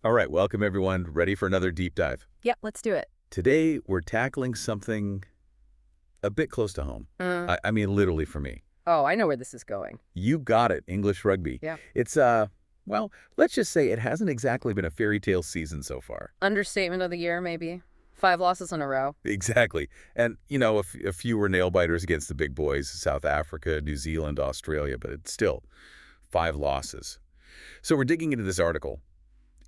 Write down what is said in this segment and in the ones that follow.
All right, welcome everyone. Ready for another deep dive. Yep, let's do it. Today, we're tackling something a bit close to home. I mean, literally for me. Oh, I know where this is going. You got it, English rugby. Yeah. It's, well, let's just say it hasn't exactly been a fairy tale season so far. Understatement of the year, maybe. 5 losses in a row. Exactly. And, a few were nail-biters against the big boys, South Africa, New Zealand, Australia, but it's still 5 losses. So we're digging into this article.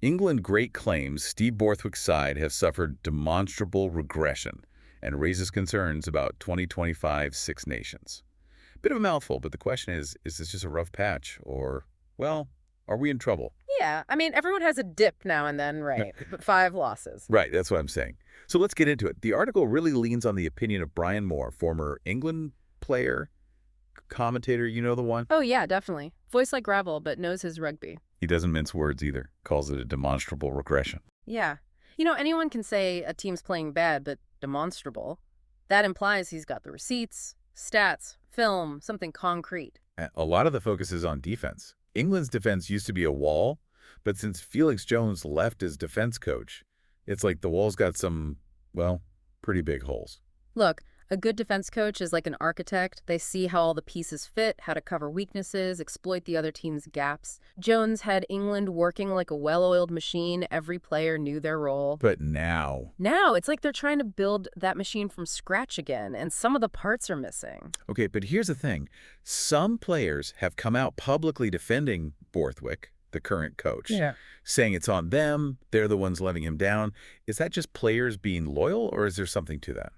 England great claims Steve Borthwick's side have suffered demonstrable regression and raises concerns about 2025 Six Nations. Bit of a mouthful, but the question is this just a rough patch or, well, are we in trouble? Yeah, I mean, everyone has a dip now and then, right? But 5 losses. Right, that's what I'm saying. So let's get into it. The article really leans on the opinion of Brian Moore, former England player, commentator, you know the one? Oh, yeah, definitely. Voice like gravel, but knows his rugby. He doesn't mince words either, calls it a demonstrable regression. Yeah. Anyone can say a team's playing bad, but demonstrable. That implies he's got the receipts, stats, film, something concrete. A lot of the focus is on defense. England's defense used to be a wall, but since Felix Jones left as defense coach, it's like the wall's got some, well, pretty big holes. Look, a good defense coach is like an architect. They see how all the pieces fit, how to cover weaknesses, exploit the other team's gaps. Jones had England working like a well-oiled machine. Every player knew their role. But now... Now, it's like they're trying to build that machine from scratch again, and some of the parts are missing. Okay, but here's the thing. Some players have come out publicly defending Borthwick, the current coach, saying it's on them, they're the ones letting him down. Is that just players being loyal, or is there something to that?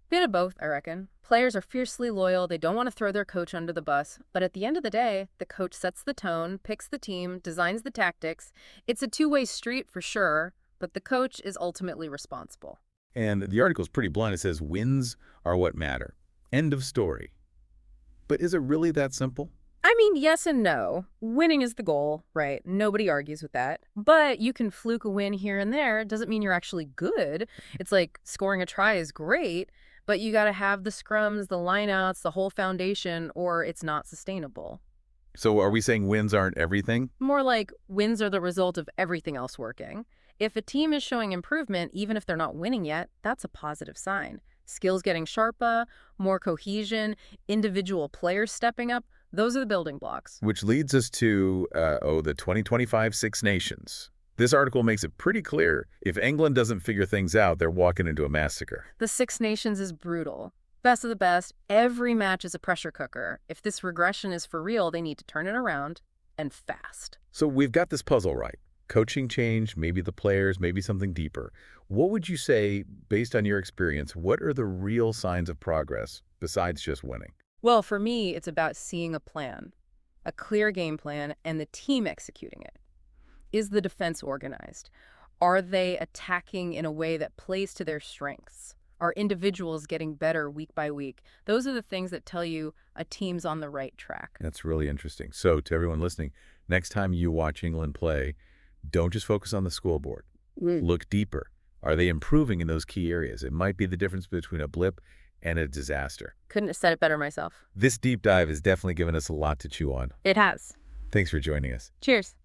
Bit of both, I reckon. Players are fiercely loyal. They don't want to throw their coach under the bus. But at the end of the day, the coach sets the tone, picks the team, designs the tactics. It's a two-way street for sure, but the coach is ultimately responsible. And the article's pretty blunt. It says wins are what matter. End of story. But is it really that simple? I mean, yes and no. Winning is the goal, right? Nobody argues with that. But you can fluke a win here and there. It doesn't mean you're actually good. It's like scoring a try is great, but you got to have the scrums, the lineouts, the whole foundation, or it's not sustainable. So are we saying wins aren't everything? More like wins are the result of everything else working. If a team is showing improvement, even if they're not winning yet, that's a positive sign. Skills getting sharper, more cohesion, individual players stepping up, those are the building blocks. Which leads us to, the 2025 Six Nations. This article makes it pretty clear if England doesn't figure things out, they're walking into a massacre. The Six Nations is brutal. Best of the best, every match is a pressure cooker. If this regression is for real, they need to turn it around, and fast. So we've got this puzzle right. Coaching change, maybe the players, maybe something deeper. What would you say, based on your experience, what are the real signs of progress besides just winning? Well, for me, it's about seeing a plan, a clear game plan, and the team executing it. Is the defense organized? Are they attacking in a way that plays to their strengths? Are individuals getting better week by week? Those are the things that tell you a team's on the right track. That's really interesting. So to everyone listening, next time you watch England play, don't just focus on the scoreboard. Look deeper. Are they improving in those key areas? It might be the difference between a blip and a disaster. Couldn't have said it better myself. This deep dive has definitely given us a lot to chew on. It has. Thanks for joining us. Cheers.